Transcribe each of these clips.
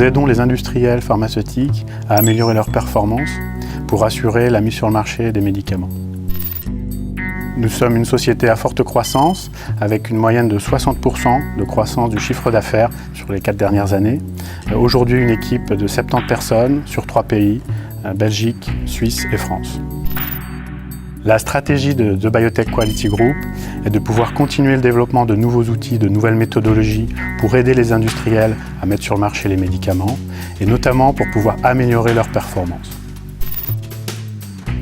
aidons les industriels pharmaceutiques à améliorer leurs performances pour assurer la mise sur le marché des médicaments. Nous sommes une société à forte croissance, avec une moyenne de 60% de croissance du chiffre d'affaires sur les 4 dernières années. Aujourd'hui, une équipe de 70 personnes sur 3 pays, Belgique, Suisse et France. La stratégie de The Biotech Quality Group est de pouvoir continuer le développement de nouveaux outils, de nouvelles méthodologies pour aider les industriels à mettre sur le marché les médicaments et notamment pour pouvoir améliorer leurs performances.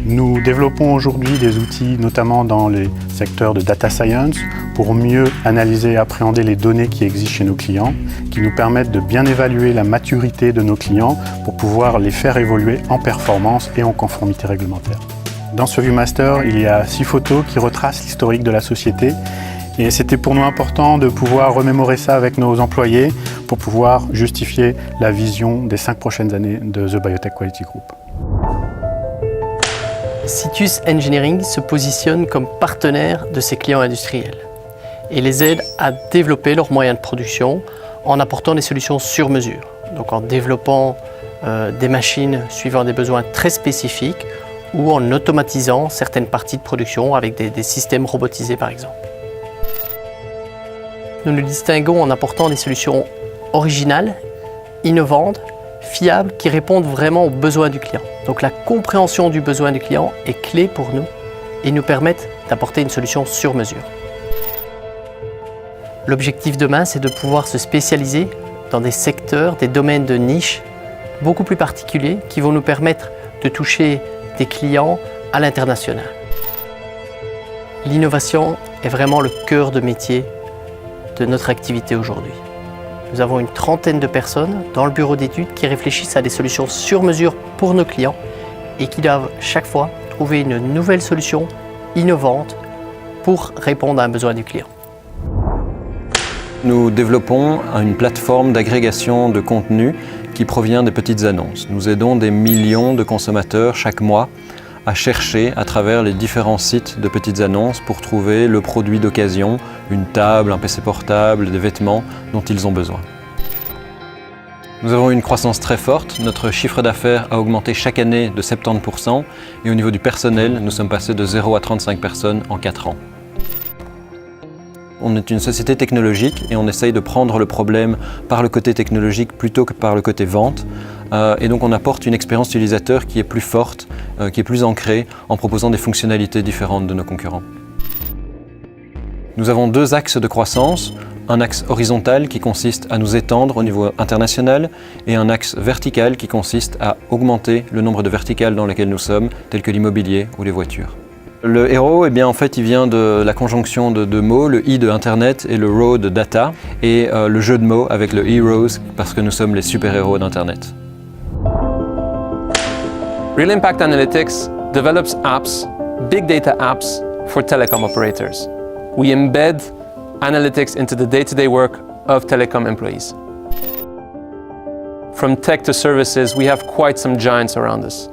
Nous développons aujourd'hui des outils, notamment dans les secteurs de data science, pour mieux analyser et appréhender les données qui existent chez nos clients, qui nous permettent de bien évaluer la maturité de nos clients pour pouvoir les faire évoluer en performance et en conformité réglementaire. Dans ce ViewMaster, il y a 6 photos qui retracent l'historique de la société et c'était pour nous important de pouvoir remémorer ça avec nos employés pour pouvoir justifier la vision des 5 prochaines années de The Biotech Quality Group. Citus Engineering se positionne comme partenaire de ses clients industriels et les aide à développer leurs moyens de production en apportant des solutions sur mesure, donc en développant des machines suivant des besoins très spécifiques ou en automatisant certaines parties de production avec des systèmes robotisés par exemple. Nous nous distinguons en apportant des solutions originales, innovantes, fiables, qui répondent vraiment aux besoins du client. Donc la compréhension du besoin du client est clé pour nous et nous permettent d'apporter une solution sur mesure. L'objectif demain, c'est de pouvoir se spécialiser dans des secteurs, des domaines de niche beaucoup plus particuliers qui vont nous permettre de toucher des clients à l'international. L'innovation est vraiment le cœur de métier de notre activité aujourd'hui. Nous avons une trentaine de personnes dans le bureau d'études qui réfléchissent à des solutions sur mesure pour nos clients et qui doivent chaque fois trouver une nouvelle solution innovante pour répondre à un besoin du client. Nous développons une plateforme d'agrégation de contenu qui provient des petites annonces. Nous aidons des millions de consommateurs chaque mois à chercher à travers les différents sites de petites annonces pour trouver le produit d'occasion, une table, un PC portable, des vêtements dont ils ont besoin. Nous avons une croissance très forte, notre chiffre d'affaires a augmenté chaque année de 70% et au niveau du personnel, nous sommes passés de 0 à 35 personnes en 4 ans. On est une société technologique et on essaye de prendre le problème par le côté technologique plutôt que par le côté vente. Et donc on apporte une expérience utilisateur qui est plus forte, qui est plus ancrée en proposant des fonctionnalités différentes de nos concurrents. Nous avons 2 axes de croissance, un axe horizontal qui consiste à nous étendre au niveau international et un axe vertical qui consiste à augmenter le nombre de verticales dans lesquelles nous sommes, telles que l'immobilier ou les voitures. Le hero, eh bien, en fait, il vient de la conjonction de 2 mots, le I de Internet et le RO de data, et le jeu de mots avec le Heroes parce que nous sommes les super-héros d'Internet. Real Impact Analytics develops apps, big data apps for telecom operators. We embed analytics into the day-to-day work of telecom employees. From tech to services, we have quite some giants around us.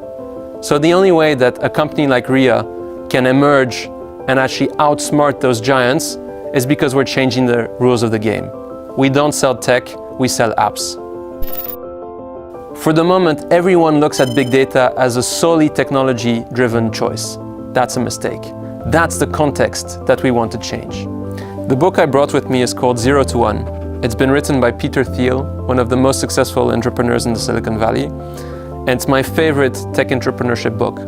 So the only way that a company like RIA can emerge and actually outsmart those giants is because we're changing the rules of the game. We don't sell tech, we sell apps. For the moment, everyone looks at big data as a solely technology-driven choice. That's a mistake. That's the context that we want to change. The book I brought with me is called 0 to 1. It's been written by Peter Thiel, one of the most successful entrepreneurs in the Silicon Valley, and it's my favorite tech entrepreneurship book.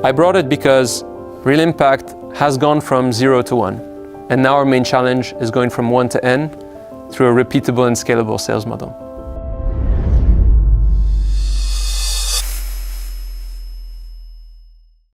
I brought it because Real Impact has gone from 0 to 1, and now our main challenge is going from 1 to N through a repeatable and scalable sales model.